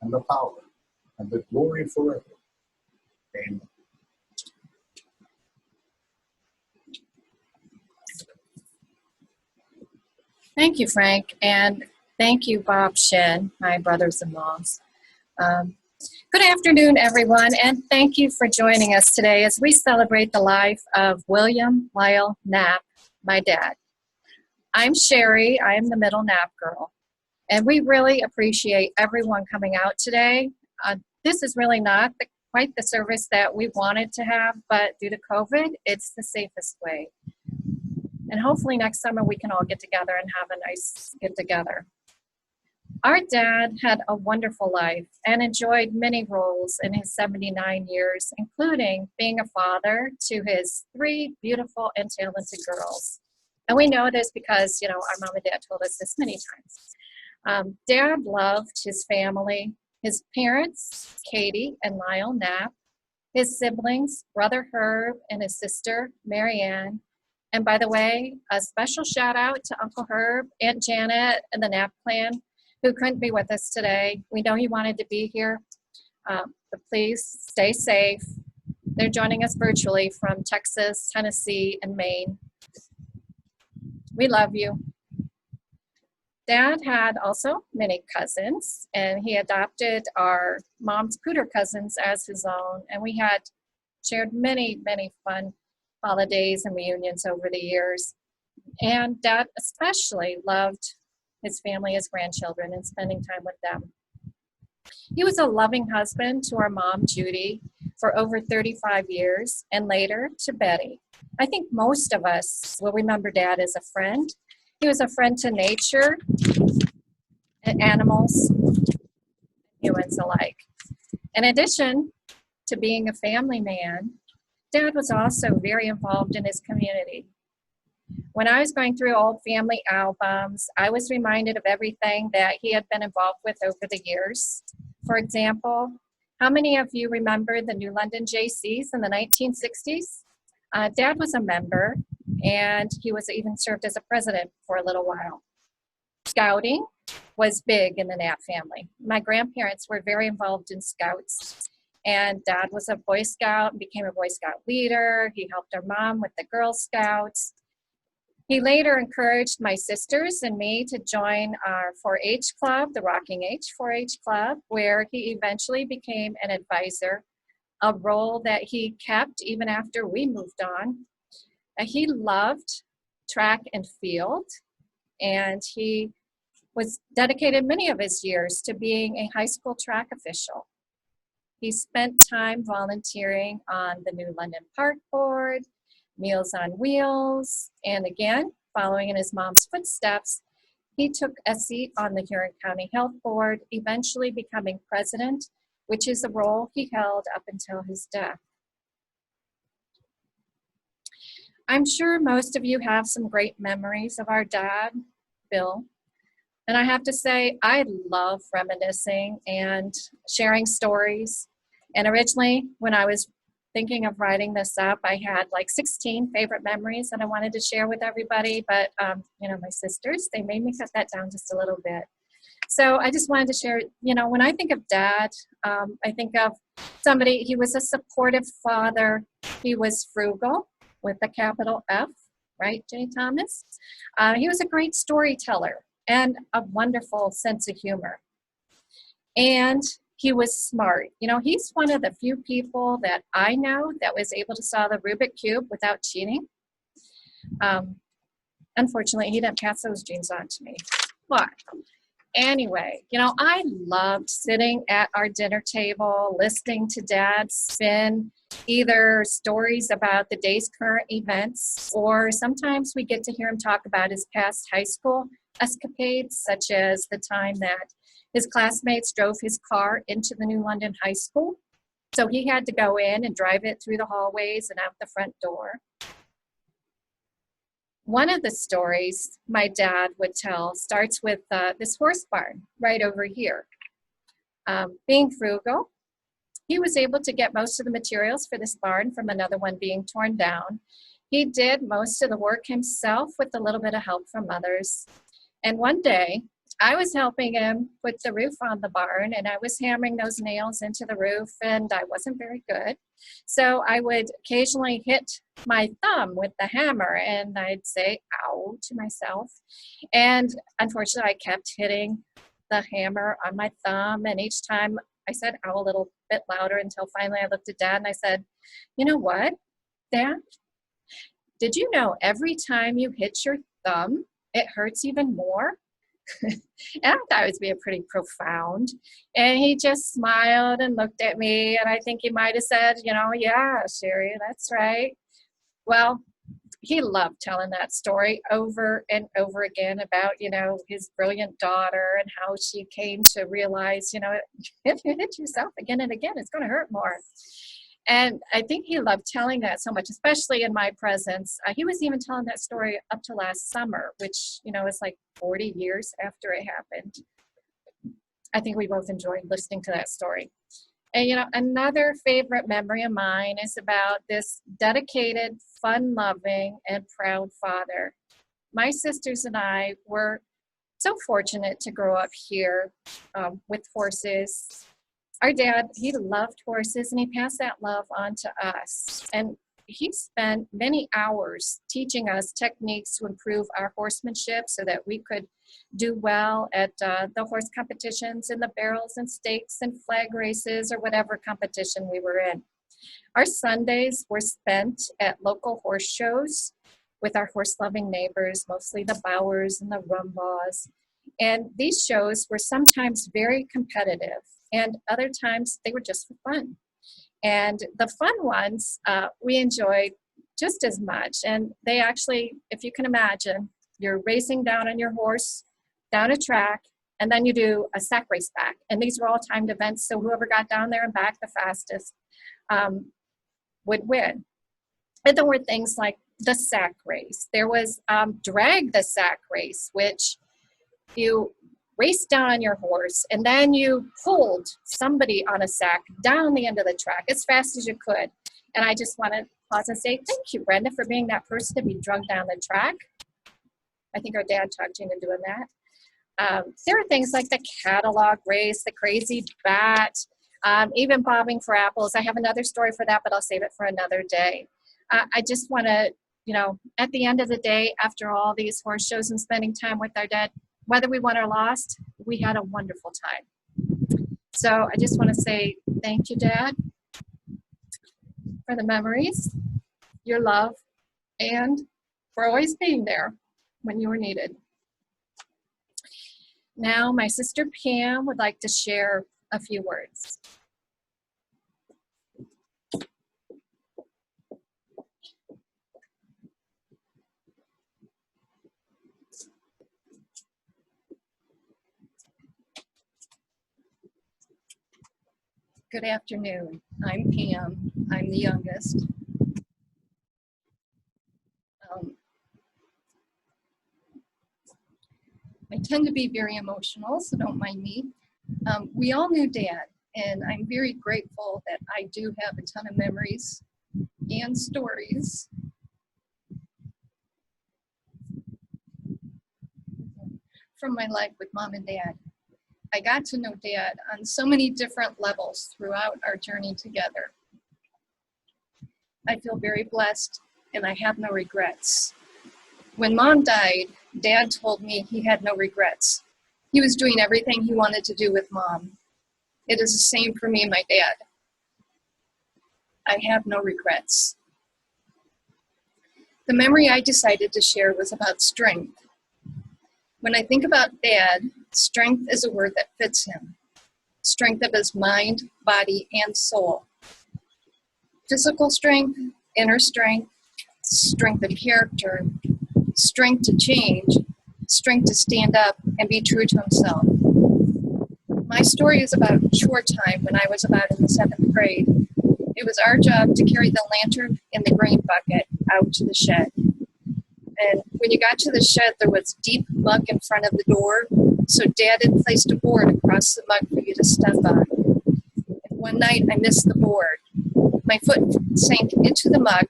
and the power, and the glory forever. Amen. Thank you, Frank, and thank you, Bob Shen, my brothers-in-laws. Good afternoon, everyone, and thank you for joining us today as we celebrate the life of William Lyle Knapp, my dad. I'm Sherry. I am the middle Knapp girl, and we really appreciate everyone coming out today. This is really not quite the service that we wanted to have, but due to COVID, it's the safest way. And hopefully next summer we can all get together and have a nice get-together. Our dad had a wonderful life and enjoyed many roles in his 79 years, including being a father to his 3 beautiful and talented girls. And we know this because, our mom and dad told us this many times. Dad loved his family, his parents, Katie and Lyle Knapp, his siblings, brother Herb and his sister, Marianne. And by the way, a special shout out to Uncle Herb, Aunt Janet, and the Knapp clan, who couldn't be with us today. We know he wanted to be here, but please stay safe. They're joining us virtually from Texas, Tennessee, and Maine. We love you. Dad had also many cousins, and he adopted our mom's Cooter cousins as his own, and we had shared many, many fun holidays and reunions over the years. And Dad especially loved his family, his grandchildren, and spending time with them. He was a loving husband to our mom, Judy, for over 35 years, and later to Betty. I think most of us will remember Dad as a friend. He was a friend to nature, and animals, humans alike. In addition to being a family man, Dad was also very involved in his community. When I was going through old family albums, I was reminded of everything that he had been involved with over the years. For example, how many of you remember the New London JCs in the 1960s? Dad was a member, and he was even served as a president for a little while. Scouting was big in the Knapp family. My grandparents were very involved in Scouts, and Dad was a Boy Scout and became a Boy Scout leader. He helped our mom with the Girl Scouts. He later encouraged my sisters and me to join our 4-H club, the Rocking H 4-H club, where he eventually became an advisor, a role that he kept even after we moved on. He loved track and field, and he was dedicated many of his years to being a high school track official. He spent time volunteering on the New London Park Board, Meals on Wheels, and again, following in his mom's footsteps, he took a seat on the Huron County Health Board, eventually becoming president, which is a role he held up until his death. I'm sure most of you have some great memories of our dad, Bill. And I have to say, I love reminiscing and sharing stories. And originally, when I was thinking of writing this up, I had like 16 favorite memories that I wanted to share with everybody. But, my sisters, they made me cut that down just a little bit. So I just wanted to share, when I think of Dad, I think of somebody, he was a supportive father. He was frugal with a capital F, right, Jay Thomas? He was a great storyteller and a wonderful sense of humor. And he was smart. He's one of the few people that I know that was able to solve the Rubik Cube without cheating. Unfortunately, he didn't pass those genes on to me. But anyway, I loved sitting at our dinner table, listening to Dad spin either stories about the day's current events, or sometimes we get to hear him talk about his past high school escapades, such as the time that his classmates drove his car into the New London High School. So he had to go in and drive it through the hallways and out the front door. One of the stories my dad would tell starts with this horse barn right over here. Being frugal, he was able to get most of the materials for this barn from another one being torn down. He did most of the work himself with a little bit of help from others. And one day, I was helping him put the roof on the barn, and I was hammering those nails into the roof, and I wasn't very good. So I would occasionally hit my thumb with the hammer, and I'd say, ow, to myself. And unfortunately, I kept hitting the hammer on my thumb, and each time I said, ow, a little bit louder, until finally I looked at Dad and I said, you know what, Dad? Did you know every time you hit your thumb, it hurts even more? And I thought it was being pretty profound. And he just smiled and looked at me, and I think he might have said, you know, yeah, Sherry, that's right. Well, he loved telling that story over and over again about, you know, his brilliant daughter and how she came to realize, you know, if you hit yourself again and again, it's going to hurt more. And I think he loved telling that so much, especially in my presence. He was even telling that story up to last summer, which, you know, is like 40 years after it happened. I think we both enjoyed listening to that story. And, you know, another favorite memory of mine is about this dedicated, fun-loving, and proud father. My sisters and I were so fortunate to grow up here with horses. Our dad, he loved horses, and he passed that love on to us. And he spent many hours teaching us techniques to improve our horsemanship so that we could do well at the horse competitions and the barrels and stakes and flag races or whatever competition we were in. Our Sundays were spent at local horse shows with our horse-loving neighbors, mostly the Bowers and the Rumbaws. And these shows were sometimes very competitive, and other times they were just for fun. And the fun ones we enjoyed just as much. And they actually, if you can imagine, you're racing down on your horse, down a track, and then you do a sack race back. And these were all timed events, so whoever got down there and back the fastest would win. And there were things like the sack race. There was drag the sack race, which you raced down on your horse, and then you pulled somebody on a sack down the end of the track as fast as you could. And I just want to pause and say, thank you, Brenda, for being that person to be drugged down the track. I think our dad talked you into doing that. There are things like the catalog race, the crazy bat, even bobbing for apples. I have another story for that, but I'll save it for another day. I just want to, you know, at the end of the day, after all these horse shows and spending time with our dad, whether we won or lost, we had a wonderful time. So I just want to say thank you, Dad, for the memories, your love, and for always being there when you were needed. Now, my sister Pam would like to share a few words. Good afternoon. I'm Pam. I'm the youngest. I tend to be very emotional, so don't mind me. We all knew Dad, and I'm very grateful that I do have a ton of memories and stories from my life with Mom and Dad. I got to know Dad on so many different levels throughout our journey together. I feel very blessed, and I have no regrets. When Mom died, Dad told me he had no regrets. He was doing everything he wanted to do with Mom. It is the same for me and my dad. I have no regrets. The memory I decided to share was about strength. When I think about Dad, strength is a word that fits him. Strength of his mind, body, and soul. Physical strength, inner strength, strength of character, strength to change, strength to stand up and be true to himself. My story is about a short time when I was about in the 7th grade. It was our job to carry the lantern in the grain bucket out to the shed. And when you got to the shed, there was deep muck in front of the door, so Dad had placed a board across the muck for you to step on. And one night, I missed the board. My foot sank into the muck,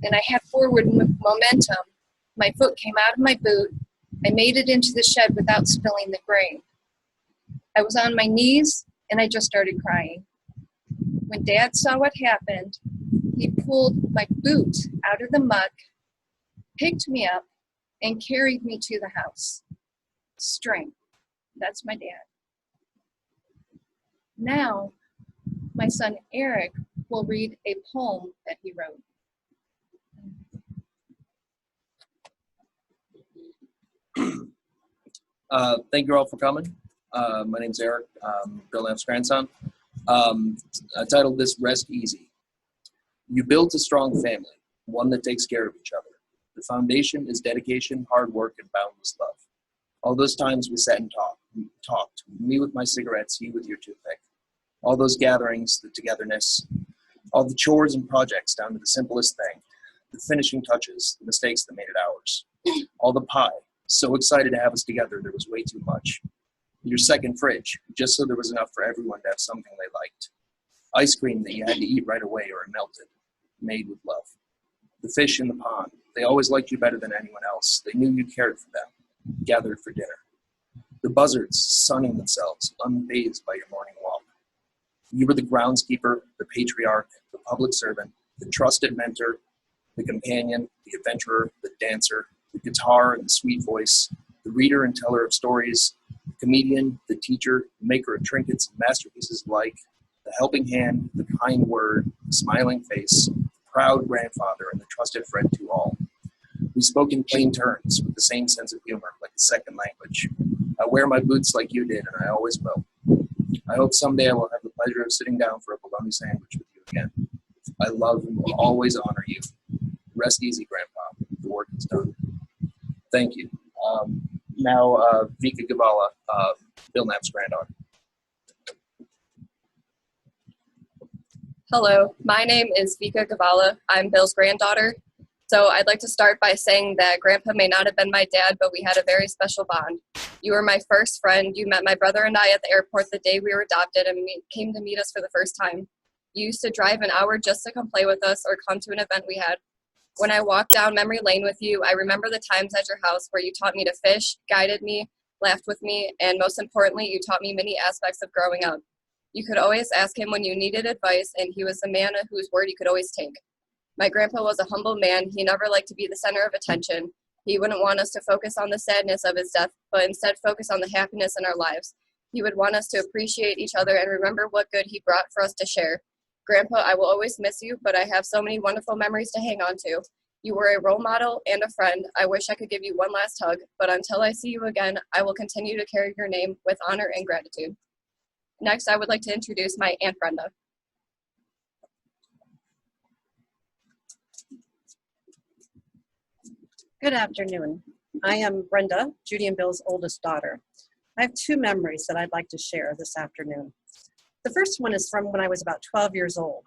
and I had forward momentum. My foot came out of my boot, I made it into the shed without spilling the grain. I was on my knees and I just started crying. When Dad saw what happened, he pulled my boot out of the muck, picked me up, and carried me to the house. Strength. That's my dad. Now, my son Eric will read a poem that he wrote. Thank you all for coming. My name's Eric, Bill Knapp's grandson. I titled this Rest Easy. You built a strong family, one that takes care of each other. The foundation is dedication, hard work, and boundless love. All those times we sat and talked, me with my cigarettes, you with your toothpick. All those gatherings, the togetherness, all the chores and projects down to the simplest thing, the finishing touches, the mistakes that made it ours. All the pie, so excited to have us together there was way too much. Your second fridge, just so there was enough for everyone to have something they liked. Ice cream that you had to eat right away or it melted, made with love. The fish in the pond, they always liked you better than anyone else. They knew you cared for them, gathered for dinner. The buzzards sunning themselves, unfazed by your morning walk. You were the groundskeeper, the patriarch, the public servant, the trusted mentor, the companion, the adventurer, the dancer, the guitar and the sweet voice, the reader and teller of stories, the comedian, the teacher, the maker of trinkets and masterpieces alike, the helping hand, the kind word, the smiling face, the proud grandfather, and the trusted friend to all. We spoke in plain terms with the same sense of humor, like a second language. I wear my boots like you did, and I always will. I hope someday I will have the pleasure of sitting down for a bologna sandwich with you again. I love and will always honor you. Rest easy, Grandpa. The work is done. Thank you. Now, Vika Gavala, Bill Knapp's granddaughter. Hello, my name is Vika Gavala. I'm Bill's granddaughter. So I'd like to start by saying that Grandpa may not have been my dad, but we had a very special bond. You were my first friend. You met my brother and I at the airport the day we were adopted and came to meet us for the first time. You used to drive an hour just to come play with us or come to an event we had. When I walked down memory lane with you, I remember the times at your house where you taught me to fish, guided me, laughed with me, and most importantly, you taught me many aspects of growing up. You could always ask him when you needed advice, and he was the man whose word you could always take. My grandpa was a humble man. He never liked to be the center of attention. He wouldn't want us to focus on the sadness of his death, but instead focus on the happiness in our lives. He would want us to appreciate each other and remember what good he brought for us to share. Grandpa, I will always miss you, but I have so many wonderful memories to hang on to. You were a role model and a friend. I wish I could give you one last hug, but until I see you again, I will continue to carry your name with honor and gratitude. Next, I would like to introduce my Aunt Brenda. Good afternoon. I am Brenda, Judy and Bill's oldest daughter. I have two memories that I'd like to share this afternoon. The first one is from when I was about 12 years old.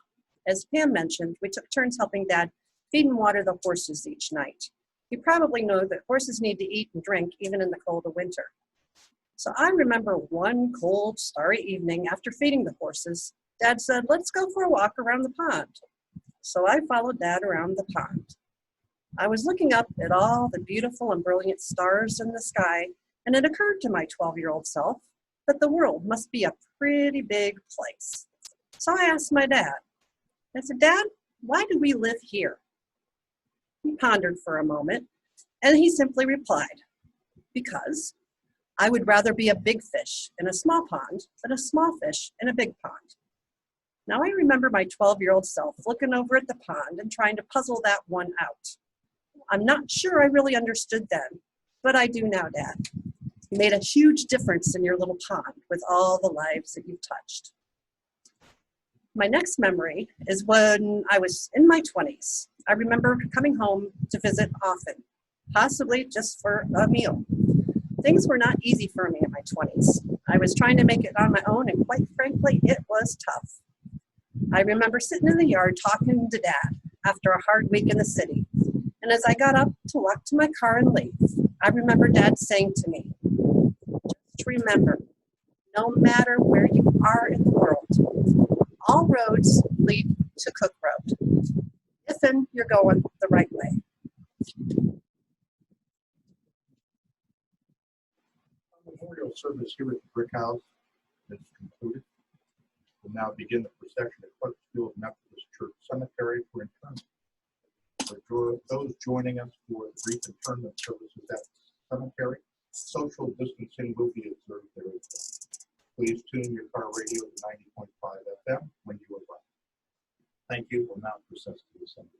As Pam mentioned, we took turns helping Dad feed and water the horses each night. You probably know that horses need to eat and drink even in the cold of winter. So I remember one cold, starry evening after feeding the horses, Dad said, "Let's go for a walk around the pond." So I followed Dad around the pond. I was looking up at all the beautiful and brilliant stars in the sky, and it occurred to my 12-year-old self that the world must be a pretty big place. So I asked my dad, I said, "Dad, why do we live here?" He pondered for a moment, and he simply replied, "Because I would rather be a big fish in a small pond than a small fish in a big pond." Now I remember my 12-year-old self looking over at the pond and trying to puzzle that one out. I'm not sure I really understood then, but I do now, Dad. You made a huge difference in your little pond with all the lives that you've touched. My next memory is when I was in my 20s. I remember coming home to visit often, possibly just for a meal. Things were not easy for me in my 20s. I was trying to make it on my own, and quite frankly, it was tough. I remember sitting in the yard talking to Dad after a hard week in the city. And as I got up to walk to my car and leave, I remember Dad saying to me, "Just remember, no matter where you are in the world, all roads lead to Cook Road, if you're going the right way." service here at the Brick House is concluded. We'll now begin the procession at Clarksville Methodist Church Cemetery for interment. For those joining us for the brief interment services at the cemetery, social distancing will be observed there as well. Please tune your car radio to 90.5 FM when you arrive. Thank you. We'll now process to the cemetery.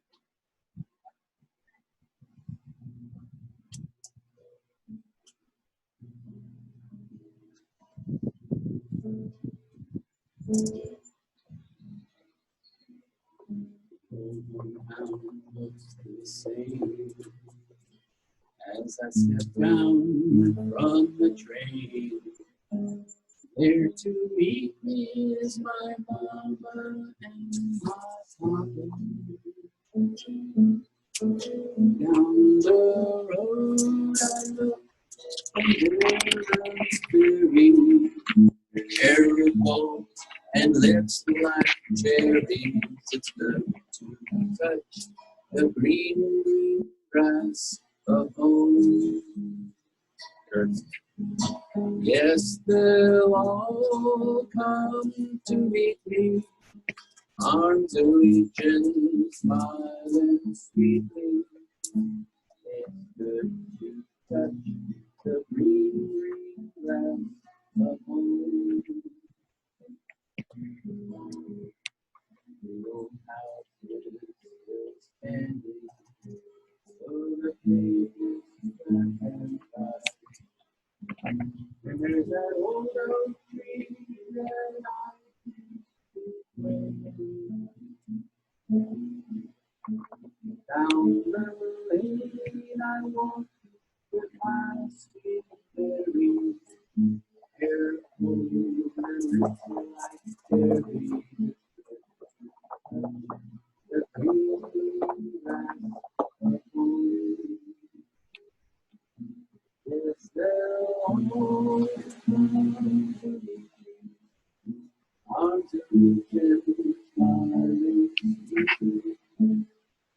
As I step down from the train, there to meet me is my mama and my papa. Down the road I look, and there I'm steering. Hair is gold and lips like cherries. It's good to touch the green grass of home. Yes, they'll all come to meet me, arms reaching, smiling sweetly. It's good to touch the green grass of home. Your house is still standing, so the pages that can fly. And there's that old oak tree that I down the lane I walk with my sweet berry, hair full and lips like cherries. The green grass of home. Yes, they'll all come to meet me, arms reaching, smiling sweetly.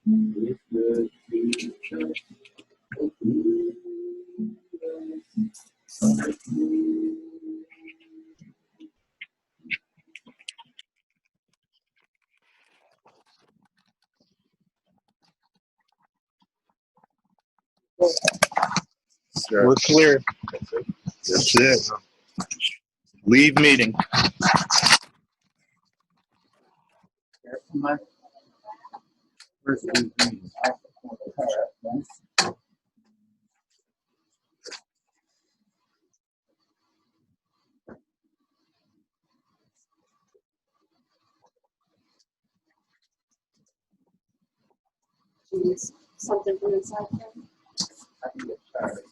It's good to touch the green grass of home. We're clear. That's it. Leave meeting. Something from inside. I can get started.